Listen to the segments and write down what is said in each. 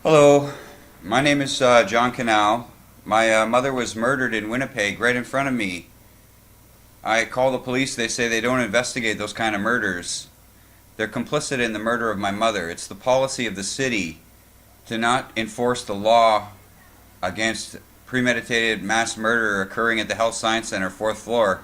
Hello, my name is John Canal. My mother was murdered in Winnipeg right in front of me. I call the police, they say they don't investigate those kind of murders. They're complicit in the murder of my mother. It's the policy of the city to not enforce the law against premeditated mass murder occurring at the Health Sciences Center, 4th floor.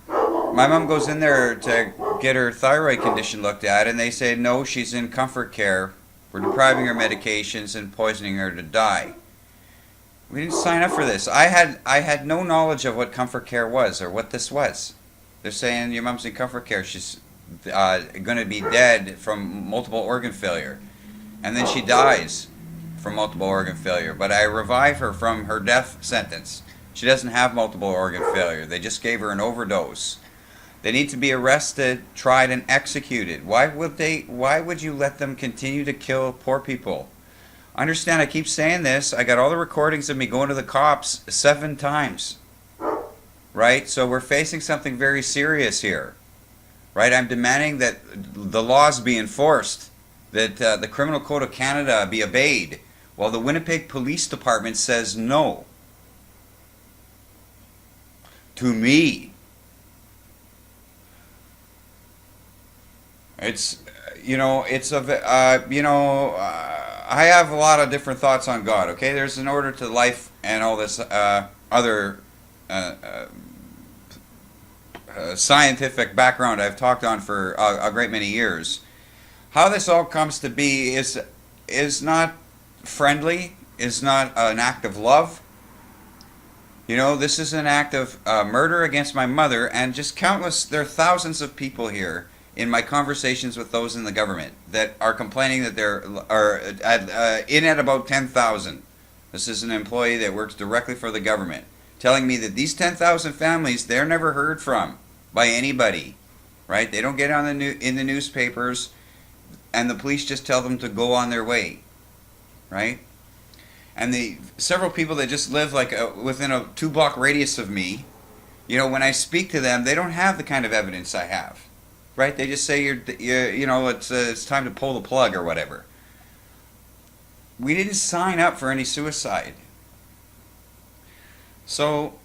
My mom goes in there to get her thyroid condition looked at, and they say no, she's in comfort care. We're depriving her medications and poisoning her to die. We didn't sign up for this. I had no knowledge of what comfort care was or what this was. They're saying your mom's in comfort care. She's going to be dead from multiple organ failure, and then she dies from multiple organ failure. But I revive her from her death sentence. She doesn't have multiple organ failure. They just gave her an overdose. They need to be arrested, tried, and executed. Why would you let them continue to kill poor people? Understand, I keep saying this. I got all the recordings of me going to the cops 7 times. Right? So we're facing something very serious here. Right? I'm demanding that the laws be enforced, that the Criminal Code of Canada be obeyed, while the Winnipeg Police Department says no. To me. It's, I have a lot of different thoughts on God, okay? There's an order to life and all this other scientific background I've talked on for a great many years. How this all comes to be is not friendly, is not an act of love. This is an act of murder against my mother, and just countless, there are thousands of people here in my conversations with those in the government that are complaining that there are at about 10,000. This is an employee that works directly for the government, telling me that these 10,000 families, they're never heard from by anybody, right? They don't get on in the newspapers, and the police just tell them to go on their way, right? And the several people that just live like within a 2-block radius of me, when I speak to them, they don't have the kind of evidence I have. Right? They just say it's time to pull the plug or whatever. We didn't sign up for any suicide. So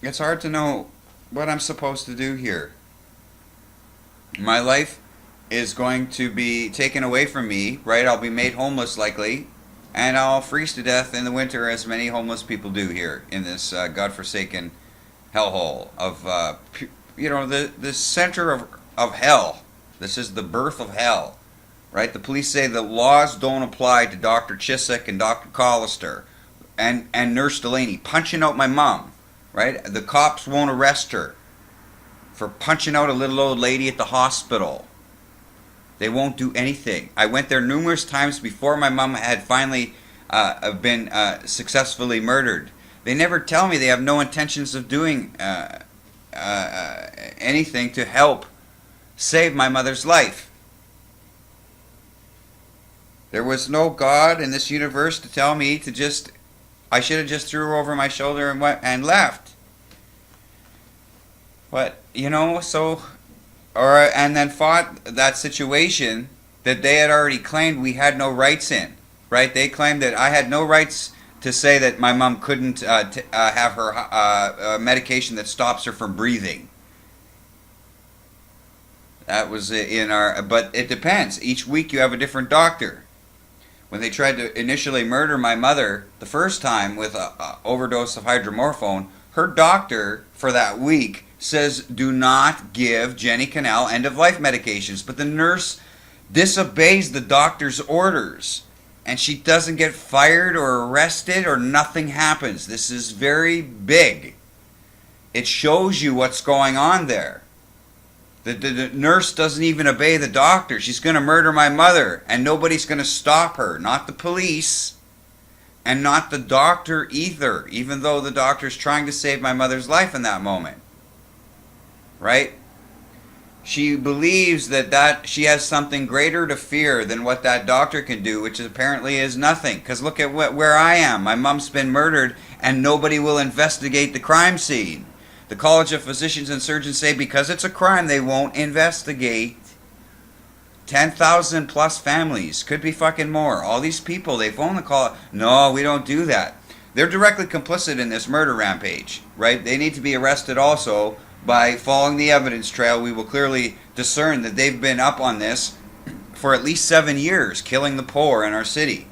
it's hard to know what I'm supposed to do here. My life is going to be taken away from me, right? I'll be made homeless likely, and I'll freeze to death in the winter as many homeless people do here in this godforsaken hellhole of the center of hell. This is the birth of hell, right? The police say the laws don't apply to Dr. Chiswick and Dr. Collister and Nurse Delaney punching out my mom, right? The cops won't arrest her for punching out a little old lady at the hospital. They won't do anything. I went there numerous times before my mom had finally been successfully murdered. They never tell me they have no intentions of doing anything to help save my mother's life. There was no God in this universe to tell me I should have just threw her over my shoulder and left. But, and then fought that situation that they had already claimed we had no rights in, right? They claimed that I had no rights to say that my mom couldn't have her medication that stops her from breathing. That was but it depends. Each week you have a different doctor. When they tried to initially murder my mother the first time with an overdose of hydromorphone, her doctor for that week says do not give Jenny Canal end-of-life medications. But the nurse disobeys the doctor's orders, and she doesn't get fired or arrested or nothing happens. This is very big. It shows you what's going on there. The nurse doesn't even obey the doctor. She's going to murder my mother, and nobody's going to stop her. Not the police, and not the doctor either, even though the doctor's trying to save my mother's life in that moment. Right? She believes that she has something greater to fear than what that doctor can do, which apparently is nothing. Because look at where I am. My mom's been murdered, and nobody will investigate the crime scene. The College of Physicians and Surgeons say because it's a crime, they won't investigate. 10,000 plus families, could be fucking more. All these people, they phone the call. No, we don't do that. They're directly complicit in this murder rampage, right? They need to be arrested also. By following the evidence trail, we will clearly discern that they've been up on this for at least 7 years, killing the poor in our city.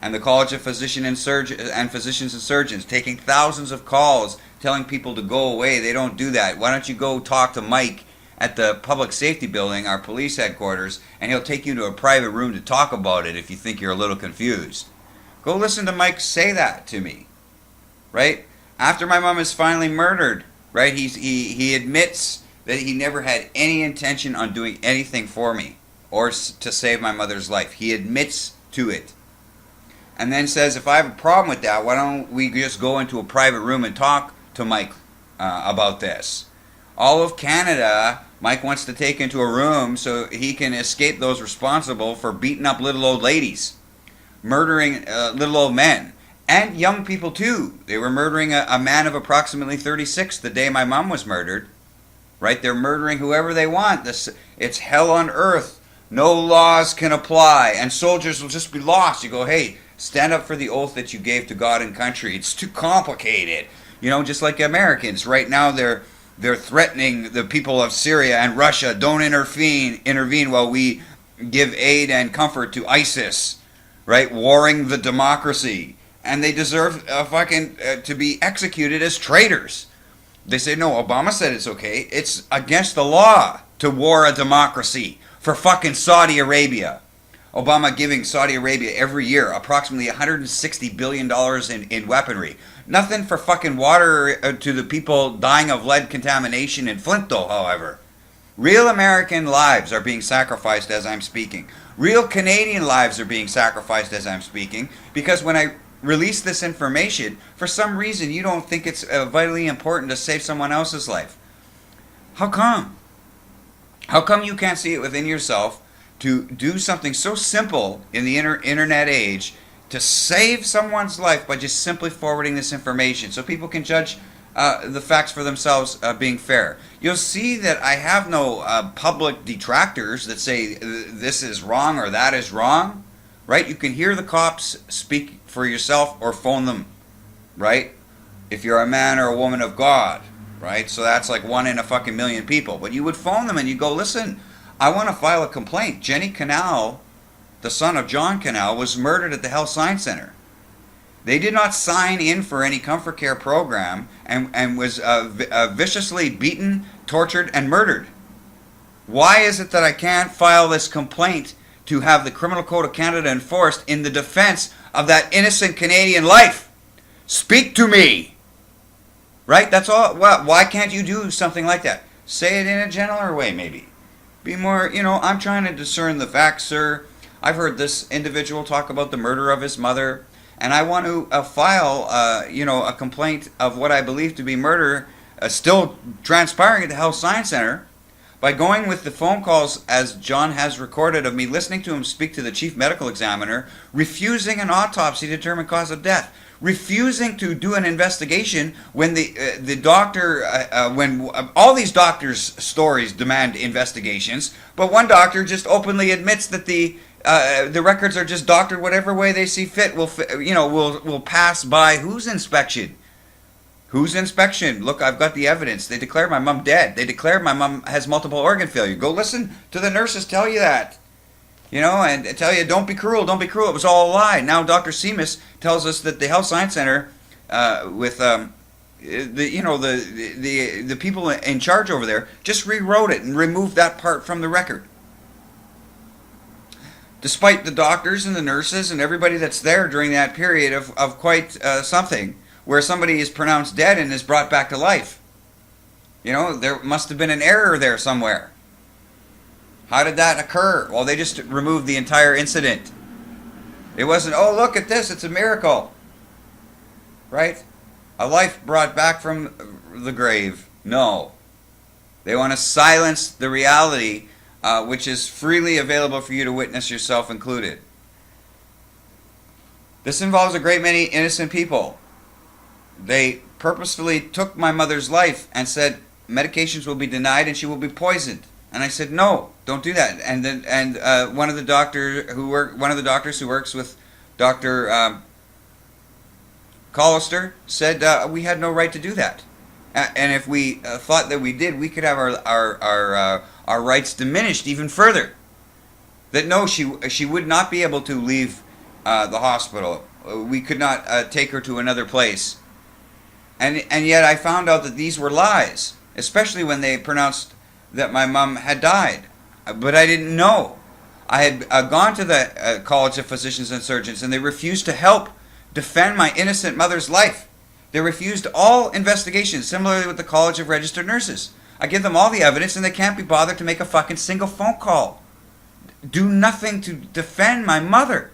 And the College of Physicians and Surgeons taking thousands of calls telling people to go away. They don't do that. Why don't you go talk to Mike at the public safety building, our police headquarters, and he'll take you to a private room to talk about it if you think you're a little confused. Go listen to Mike say that to me, right? After my mom is finally murdered, right? He admits that he never had any intention on doing anything for me or to save my mother's life. He admits to it. And then says, if I have a problem with that, why don't we just go into a private room and talk to Mike about this? All of Canada, Mike wants to take into a room so he can escape those responsible for beating up little old ladies, murdering little old men, and young people too. They were murdering a man of approximately 36 the day my mom was murdered. Right? They're murdering whoever they want. It's hell on earth. No laws can apply, and soldiers will just be lost. You go, hey, stand up for the oath that you gave to God and country. It's too complicated. You know, just like Americans. Right now they're threatening the people of Syria and Russia. Don't intervene while we give aid and comfort to ISIS. Right? Warring the democracy. And they deserve to be executed as traitors. They say, no, Obama said it's okay. It's against the law to war a democracy for fucking Saudi Arabia. Obama giving Saudi Arabia every year approximately $160 billion in weaponry. Nothing for fucking water to the people dying of lead contamination in Flint, though, however. Real American lives are being sacrificed as I'm speaking. Real Canadian lives are being sacrificed as I'm speaking. Because when I release this information, for some reason you don't think it's vitally important to save someone else's life. How come? How come you can't see it within yourself to do something so simple in the internet age to save someone's life by just simply forwarding this information so people can judge the facts for themselves being fair? You'll see that I have no public detractors that say this is wrong or that is wrong, right? You can hear the cops speak for yourself or phone them, right? If you're a man or a woman of God, right? So that's like 1 in a fucking million people. But you would phone them and you go, listen, I want to file a complaint. Jenny Canal, the son of John Canal, was murdered at the Health Sciences Center. They did not sign in for any comfort care program and was viciously beaten, tortured, and murdered. Why is it that I can't file this complaint to have the Criminal Code of Canada enforced in the defense of that innocent Canadian life? Speak to me! Right? That's all. Well, why can't you do something like that? Say it in a gentler way, maybe. Be more, I'm trying to discern the facts, sir. I've heard this individual talk about the murder of his mother, and I want to file, a complaint of what I believe to be murder still transpiring at the Health Sciences Center by going with the phone calls, as John has recorded, of me listening to him speak to the chief medical examiner, refusing an autopsy to determine cause of death, refusing to do an investigation when the doctor, when all these doctors' stories demand investigations, but one doctor just openly admits that the records are just doctored whatever way they see fit. Will pass by whose inspection? Whose inspection? Look, I've got the evidence. They declared my mom dead. They declared my mom has multiple organ failure. Go listen to the nurses tell you that. And tell you, don't be cruel, don't be cruel. It was all a lie. Now Dr. Seamus tells us that the Health Sciences Center, with the people in charge over there, just rewrote it and removed that part from the record. Despite the doctors and the nurses and everybody that's there during that period of quite something, where somebody is pronounced dead and is brought back to life. There must have been an error there somewhere. How did that occur? Well, they just removed the entire incident. It wasn't, oh, look at this, it's a miracle. Right? A life brought back from the grave. No. They want to silence the reality, which is freely available for you to witness, yourself included. This involves a great many innocent people. They purposefully took my mother's life and said medications will be denied and she will be poisoned. And I said, no, Don't do that. And then one of the doctors who works with Dr. Collister said we had no right to do that. And if we thought that we did, we could have our rights diminished even further. That no, she would not be able to leave the hospital. We could not take her to another place. And yet I found out that these were lies, especially when they pronounced that my mom had died. But I didn't know. I had gone to the College of Physicians and Surgeons, and they refused to help defend my innocent mother's life. They refused all investigations, similarly with the College of Registered Nurses. I give them all the evidence, and they can't be bothered to make a fucking single phone call. Do nothing to defend my mother.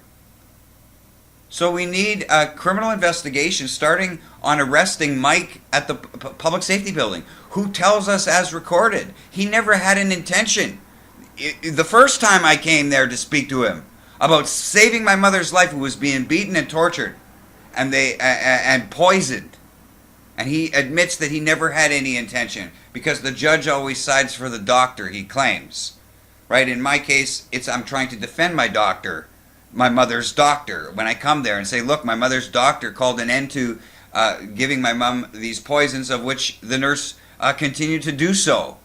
So we need a criminal investigation starting on arresting Mike at the public safety building, who tells us as recorded he never had an intention. The first time I came there to speak to him about saving my mother's life, who was being beaten and tortured and poisoned, and he admits that he never had any intention because the judge always sides for the doctor, he claims. Right? In my case, I'm trying to defend my doctor, my mother's doctor. When I come there and say, look, my mother's doctor called an end to giving my mom these poisons, of which the nurse continued to do so.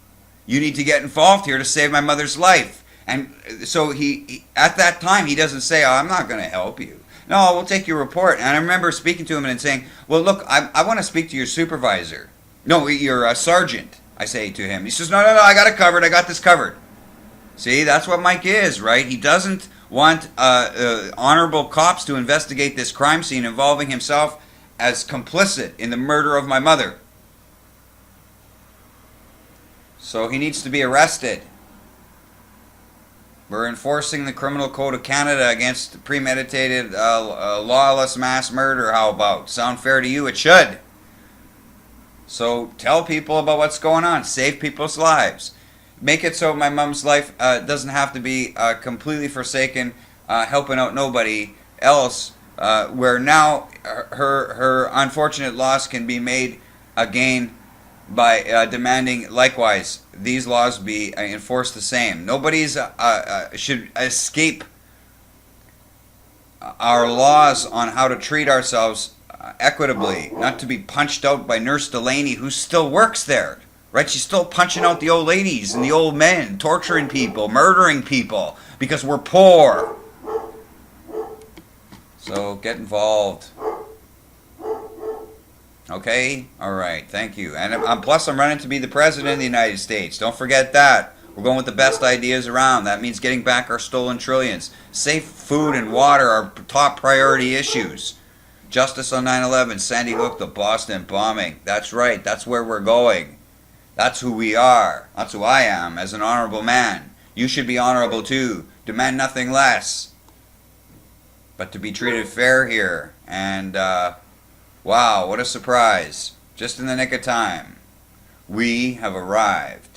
You need to get involved here to save my mother's life. And so he at that time, he doesn't say, oh, I'm not going to help you. No, we'll take your report. And I remember speaking to him and saying, well, look, I want to speak to your supervisor. No, your sergeant, I say to him. He says, no, I got it covered. I got this covered. See, that's what Mike is, right? He doesn't want honorable cops to investigate this crime scene involving himself as complicit in the murder of my mother. So he needs to be arrested. We're enforcing the Criminal Code of Canada against premeditated, lawless mass murder. How about? Sound fair to you? It should. So tell people about what's going on. Save people's lives. Make it so my mom's life doesn't have to be completely forsaken, helping out nobody else, where now her unfortunate loss can be made again by demanding likewise these laws be enforced the same. Nobody's should escape our laws on how to treat ourselves equitably, not to be punched out by Nurse Delaney, who still works there. Right? She's still punching out the old ladies and the old men, torturing people, murdering people, because we're poor. So get involved. Okay? Alright, thank you. And plus I'm running to be the President of the United States. Don't forget that. We're going with the best ideas around. That means getting back our stolen trillions. Safe food and water are top priority issues. Justice on 9/11, Sandy Hook, the Boston bombing. That's right, that's where we're going. That's who we are. That's who I am as an honorable man. You should be honorable too. Demand nothing less. But to be treated fair here. And wow, what a surprise. Just in the nick of time. We have arrived.